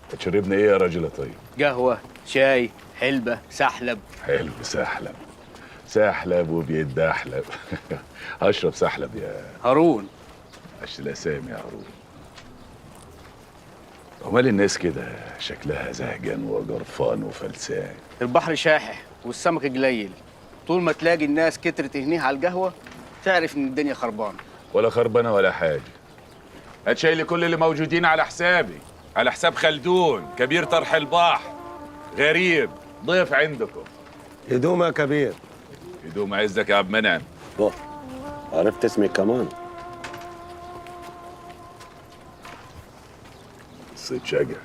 تشربنا ايه يا راجل طيب؟ قهوة، شاي، حلبة، سحلب. حلو، سحلب. سحلب وبيتدحلب. هشرب سحلب يا هارون. عش الاسامي يا هارون. امال الناس كده شكلها زهجان وجرفان وفلسان. البحر شاحح والسمك قليل. طول ما تلاقي الناس كترت هنيه على القهوة تعرف ان الدنيا خربانة. ولا خربانه ولا حاجه. هتشيلي لي كل اللي موجودين على حسابي، على حساب خلدون كبير طرح البحر، غريب ضيف عندكم. هدوم يا كبير. يدوم عزك يا عبد منعم. اوه، عرفت اسمي كمان. صيد شجع.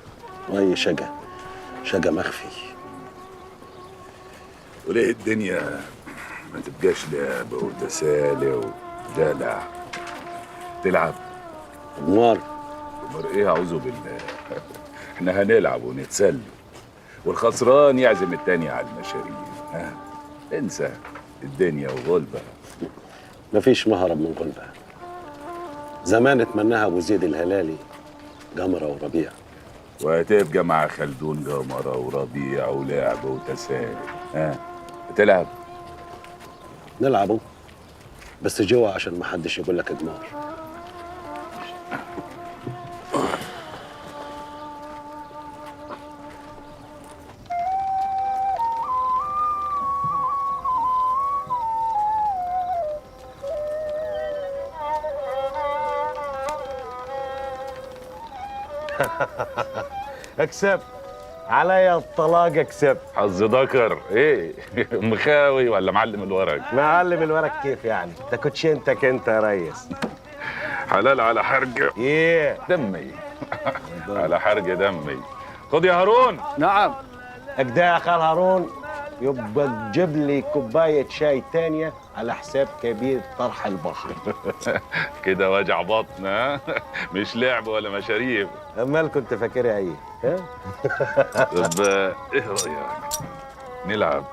واي شقة، شقة مخفي. وليه الدنيا ما تبقاش لعب وتسالي ودلع؟ تلعب امال امال ايه؟ اعوذ بالله. احنا هنلعب ونتسلى، والخسران يعزم التاني على المشاريب. ها، انسى الدنيا وغلبة. مفيش مهرب من غلبة. زمان اتمناها ابو زيد الهلالي قمرة وربيع، وهتبقى مع خلدون قمرة وربيع ولعب وتسالي. ها، تلعب. نلعبوا بس جوا عشان ما حدش يقول لك قمار. اكسب عليا الطلاق، اكسب. حظ ذكر ايه؟ مخاوي ولا معلم الورق؟ معلم الورق كيف يعني؟ ده كوتشينتك انت يا ريس. حلال على حرق ايه دمي. على حرق دمي. خد يا هارون. نعم. اجدا يا خال هارون، يبقى تجيب لي كوبايه شاي تانية على حساب كبير طرح البحر. كده وجع بطن، ها؟ مش لعب ولا مشاريب. امال كنت فاكرها ايه؟ ها؟ طب ايه رايك نلعب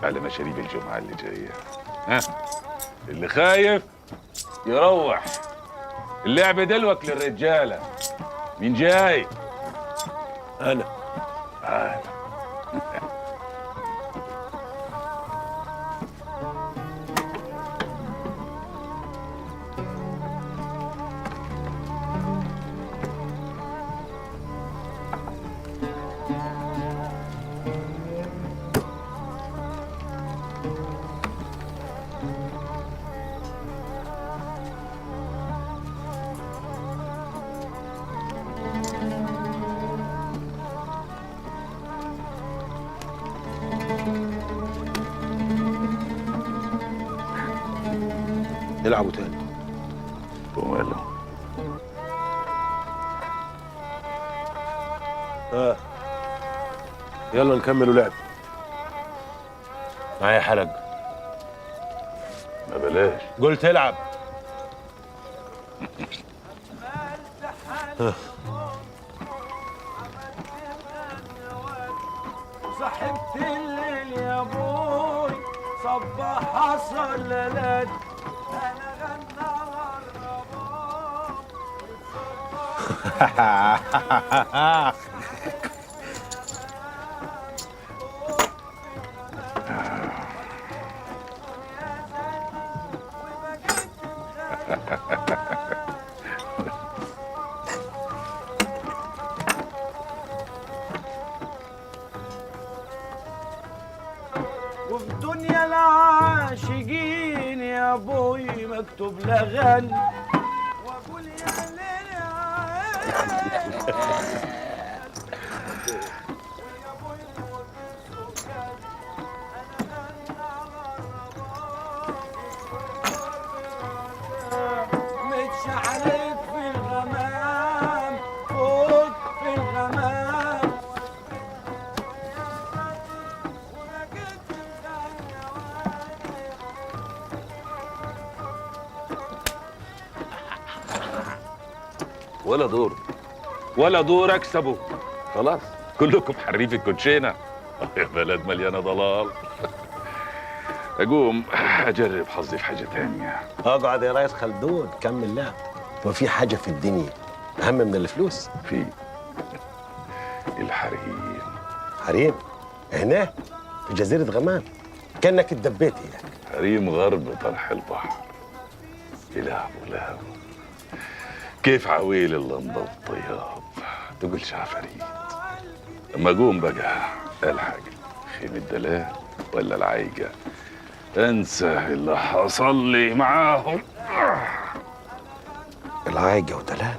على مشاريب الجمعه اللي جايه؟ ها، اللي خايف يروح. اللعب دلوك للرجاله. مين جاي؟ انا نلعبوا تاني. وماله؟ يلا نكملوا لعب. معايا حلق. ما بلاش. قلت العب. صحبت الليل يا ابوي صبح حصل ليلات انا غنى غربان. وفي دنيا العاشقين يا ابوي مكتوب لغني واقول يا ليل يا عين ويا ابوي موت السكان انا غنى مش عليك في الغمام فوت في الغمام ولا دور ولا دور اكسبه. خلاص كلكم حريف الكوتشينه. يا بلد مليانه ضلال. اقوم اجرب حظي في حاجه تانية. اقعد يا ريس خلدون، كمل لعب. وفي حاجه في الدنيا اهم من الفلوس؟ في الحريم. حريم؟ هنا في جزيرة غمام كأنك اتدبيت هناك. حريم غرب طرح البحر. يلعبوا لهو كيف عويل اللمضة والطياب تقولش عفاريت. لما اقوم بقى الحق خيم الدلال ولا العايقة انسى اللي حصل لي معاهم. العايقة ودلال.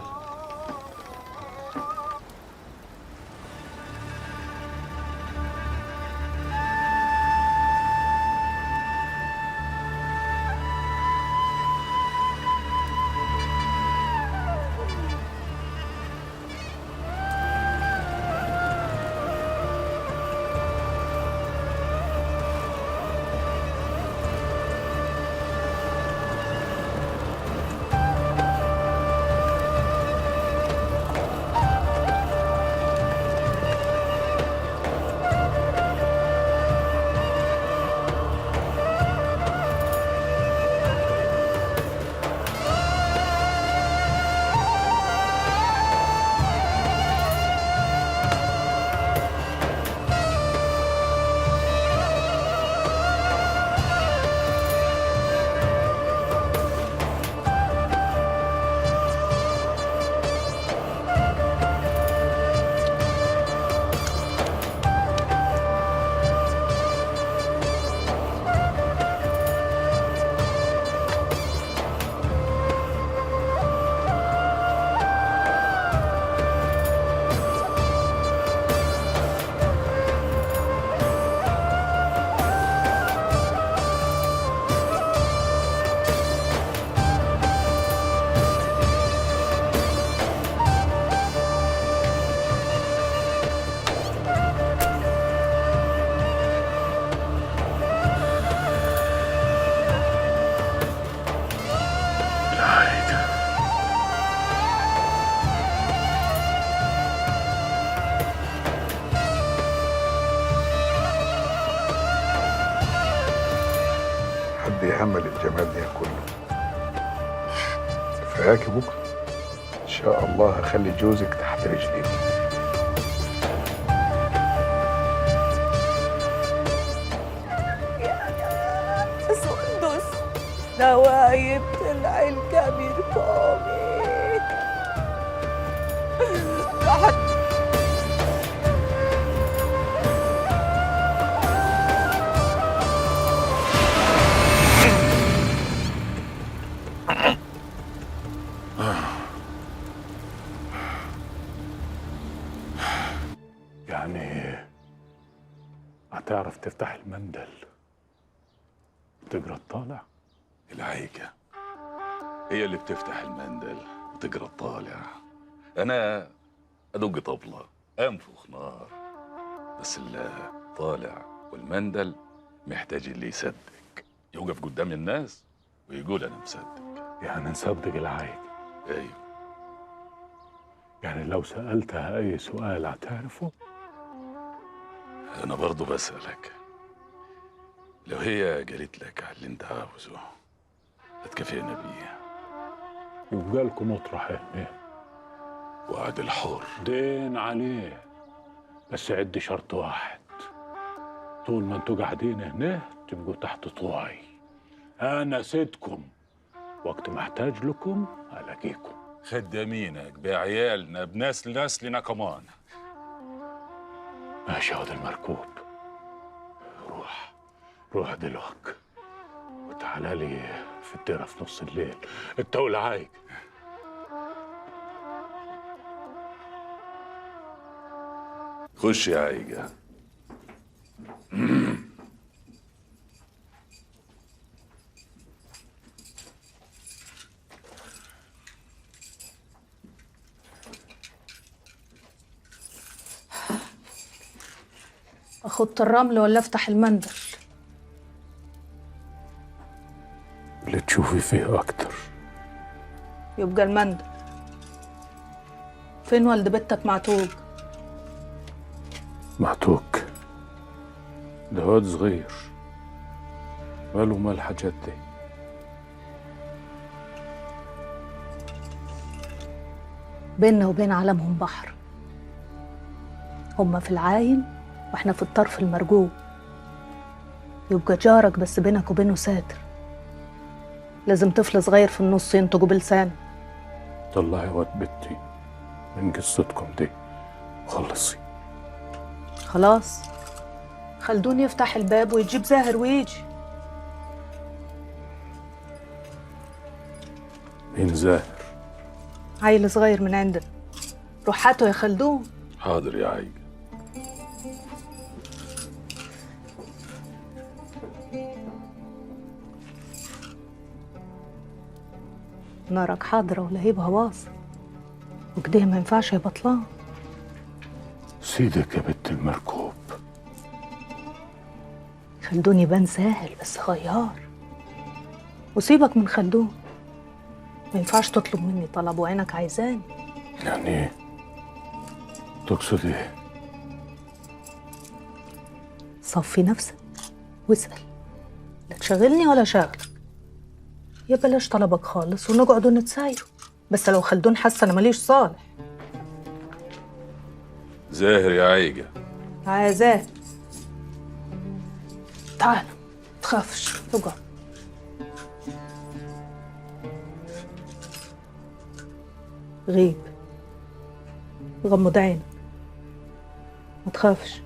حد يحمل الجمال ده كله. فياكي بكره ان شاء الله هخلي جوزك تحت رجليك. سندس نوايب طلع الكبير فوقك راحت. يعني هتعرف تفتح المندل وتقرا الطالع؟ العايقة هي اللي بتفتح المندل وتقرا الطالع. انا ادق طبلة انفخ نار، بس الطالع والمندل محتاج اللي يصدق يوقف قدام الناس ويقول انا مصدق. يعني نصدق العايق؟ ايوه. يعني لو سألتها أي سؤال هتعرفه؟ انا برضو بسألك، لو هي قالت لك على اللي انت عاوزه هتكفينا بيه. يبقى لكم مطرح هنا وعد الحر دين عليه، بس عد شرط واحد: طول ما انتوا قاعدين هنا تبقوا تحت طوعي. انا سيدكم، وقت ما احتاج لكم الاقيكم. خدامينك بعيالنا نسلنا كمان. ماشي هذا المركوب. روح دلوقتي وتعالى لي في الديره في نص الليل انت والعايق. خش يا عايقة. اخد الرمل ولا افتح المندل؟ اللي تشوفي فيه اكتر. يبقى المندل. فين والد بنتك معتوق؟ معتوق ده واد صغير ماله مال الحاجات دي. بيننا وبين عالمهم بحر. هما في العاين واحنا في الطرف المرجوب. يبقى جارك بس بينك وبينه ساتر. لازم طفل صغير في النص ينطقوا بلسانه. طلعي واد بنتي من قصتكم دي خلصي. خلاص، خلدون يفتح الباب ويجيب زاهر ويجي. مين زاهر؟ عيل صغير من عندنا، روح هاته يا خلدون. حاضر يا عيجة. نارك حاضرة ولهيبها واصل، وكده ما ينفعش يا بطلان. سيدك يا بنت المركوب. خلدون يبان سهل بس غيار، وسيبك من خلدون. ما ينفعش تطلب مني طلب وعينك عايزاني. يعني ايه؟ تقصد ايه؟ صفي نفسك واسأل، لا تشغلني ولا شاغلك. يا بلاش طلبك خالص ونقعد نتسايروا، بس لو خلدون حس انا ماليش صالح. زاهر يا عيجة. عايزاه. تعال تخافش، اقعد. غيب، غمض عينك، ما تخافش.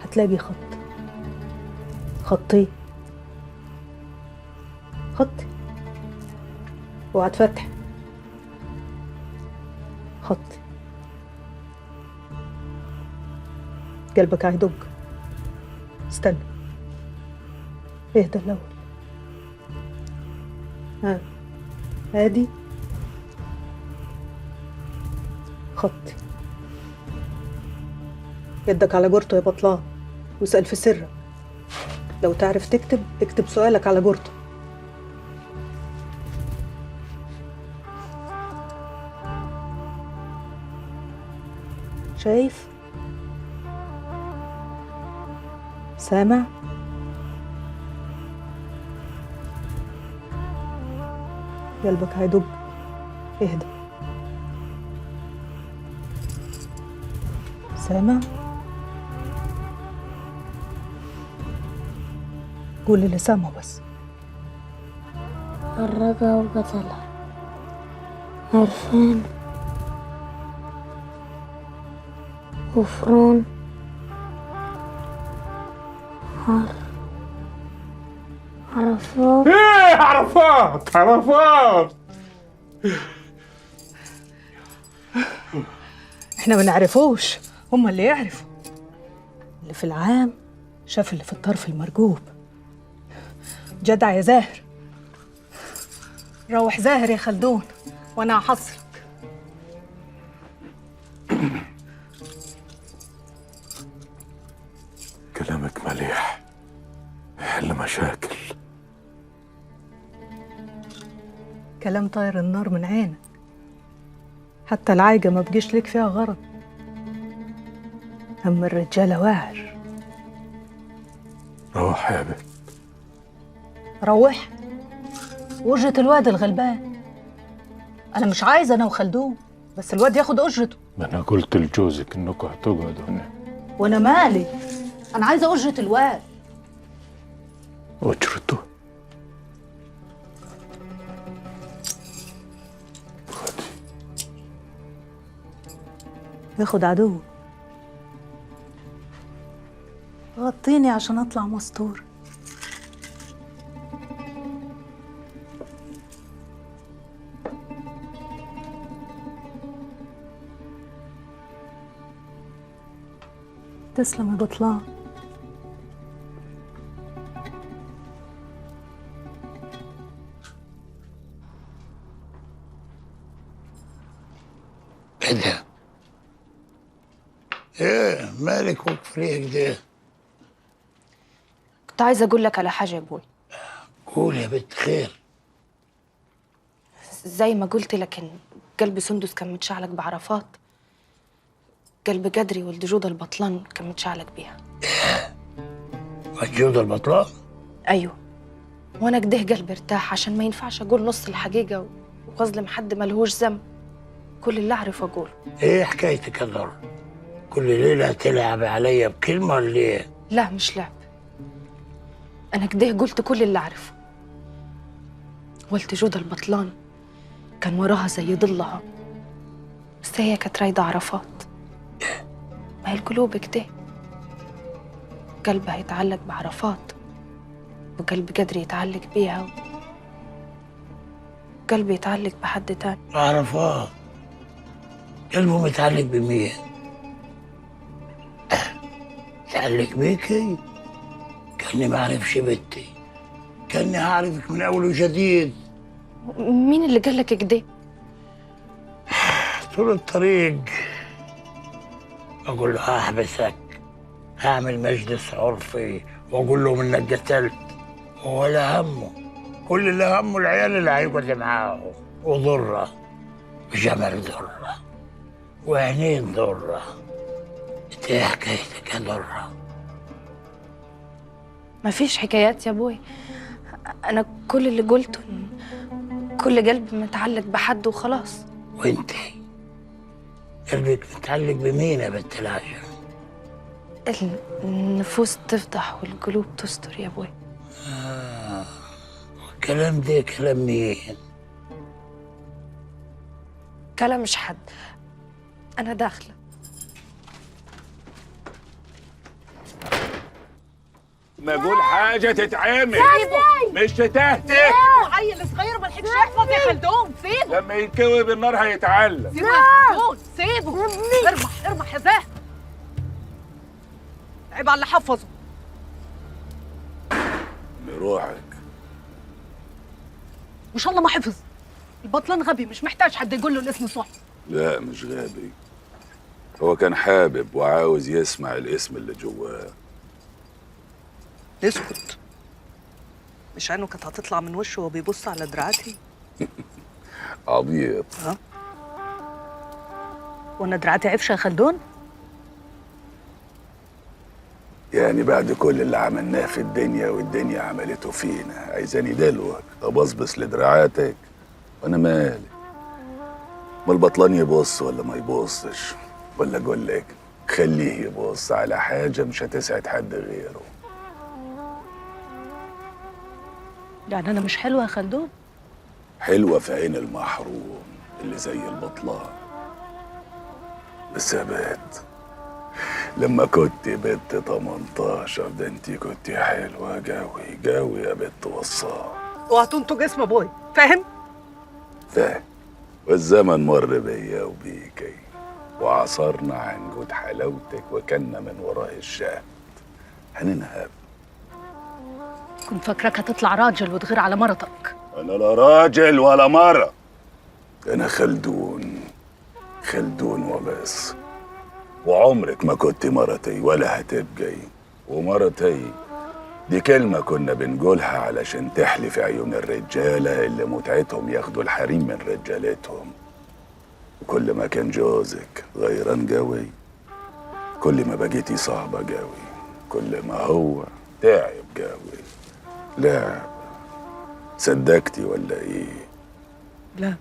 هتلاقي خط، خطي خطي، اوعى تفتح. خطي، قلبك هيدق. استنى، اهدى الاول. ها، هادي. خطي، يدك على جورته يا بطلان، واسأل في سرك. لو تعرف تكتب اكتب سؤالك على جورته. شايف؟ سامع؟ قلبك هيدق، اهدى. سامع؟ قول اللي سامعه بس. الرقا وقتلها، عرفان وفرون عرفات. ايه عرفات احنا ما نعرفوش، هم اللي يعرفوا. اللي في العام شاف اللي في الطرف المرجوب. جدع يا زاهر. روح زاهر يا خلدون وانا هحصلك. كلامك مليح، يحل مشاكل. كلام طاير النار من عينك، حتى العايجة ما بقيش لك فيها غرض. أما الرجالة واعر. روح يا بنت. روح وجهة الواد الغلبان. أنا مش عايزة أنا وخلدون، بس الواد ياخد أجرته. ما أنا قلت لجوزك إنكم هتقعدوا هنا. وأنا مالي، أنا عايزة أجرة الواد. أجرته؟ خدي. ياخد عدو. غطيني عشان أطلع مستور. تسلم يا بطلان. كده ايه مالك وكفريك ده؟ كنت عايزة أقول لك على حاجة يا أبوي. قول يا بنت خير. زي ما قلت لك إن قلب سندس كان متشعلق بعرفات، قلب قدري ولد جودة البطلان كان متشعلق بيها. جودة البطلان؟ أيوه، وأنا كده قلبي ارتاح عشان ما ينفعش أقول نص الحقيقة وأظلم حد ملهوش ذنب. كل اللي أعرف أقوله. ايه حكايتك يا ضر؟ كل ليلة تلعب عليا بكلمة ولا ايه؟ لا مش لعب، أنا كده قلت كل اللي أعرفه. والدة جودة البطلان كان وراها زي ضلها، بس هي كانت رايدة عرفات. ما هي القلوب كده، قلبها يتعلق بعرفات وقلب قدر يتعلق بيها وقلب يتعلق بحد تاني. عرفات قلبه متعلق بمين؟ متعلق بيكي؟ كأني ما أعرفش بنتي، كأني هعرفك من أول وجديد. مين اللي قال لك كده؟ طول الطريق أقول له هحبسك، هعمل مجلس عرفي وأقول له إنك قتلت، ولا همه. كل اللي همه العيال اللي هيقعد معاه، وضرة وجمال ضرة وعينين ضرة. إنت إيه حكايتك يا ضرة؟ ما فيش حكايات يا ابوي، انا كل اللي قلته إن كل قلب متعلق بحد وخلاص. وانت قلبك متعلق بمين يا بنت العجل؟ النفوس تفضح والقلوب تستر يا ابوي. الكلام ده كلام مين؟ كلام مش حد، انا داخله. ما اقول حاجه تتعمل مش تتهته. عيل صغير ما لحقش يحفظ يا خلدون، سيبه. لما يتكوي بالنار هيتعلم. سيبه يا خلدون، سيبه. ارمح يا زاهد. عيب على اللي حفظه. بروحك. وان شاء الله ما حفظ. البطلان غبي، مش محتاج حد يقول له الاسم صح. لا مش غبي، هو كان حابب وعاوز يسمع الاسم اللي جواه. اسكت، مش عينه كانت هتطلع من وشه وهو بيبص على دراعاتي؟ عبيط. ها؟ وانا دراعاتي عفشه يا خلدون؟ يعني بعد كل اللي عملناه في الدنيا والدنيا عملته فينا عايزاني دلوك ابصبص لدراعاتك؟ وانا مالي؟ ما البطلان يبص ولا ما يبصش؟ ولا اقول لك خليه يبص على حاجه مش هتسعد حد غيره. يعني انا مش حلوه يا خلدون؟ حلوه في عين المحروم اللي زي البطلان. بس يا بنت لما كنت بنت 18 ده انتي كنت حلوه قوي قوي يا بنت وصال. وهتنتج اسم ابوي، فاهم؟ فاهم. والزمن مر بيا وبيكي وعصرنا عن جود حلاوتك وكنا من وراه الشهد هننهب. كنت فاكراك هتطلع راجل وتغير على مرتك. انا لا راجل ولا مرة، انا خلدون، خلدون وبس. وعمرك ما كنت مرتي ولا هتبقي. ومرتي دي كلمة كنا بنقولها علشان تحلي في عيون الرجالة اللي متعتهم ياخدوا الحريم من رجالتهم. وكل ما كان جوزك غيران قوي كل ما بقيتي صعبة قوي، كل ما هو تعب قوي. لا صدقتي ولا ايه؟ لا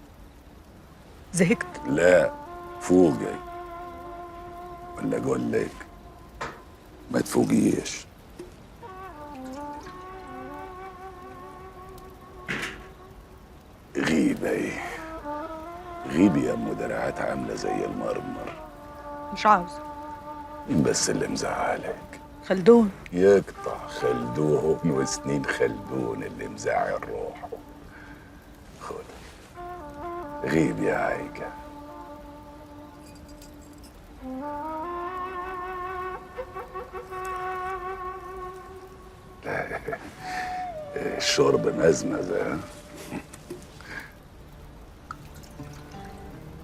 زهقت. لا فوقي ولا اقول لك ما تفوقيش. غيبة ايه؟ غيبي يا ام دراعات عاملة زي المرمر. مش عاوز. مين بس اللي مزعلك؟ خلدون. يقطع خلدون وسنين خلدون اللي مزعل روحه. خد غيب يا عايكة. الشرب مزمزة.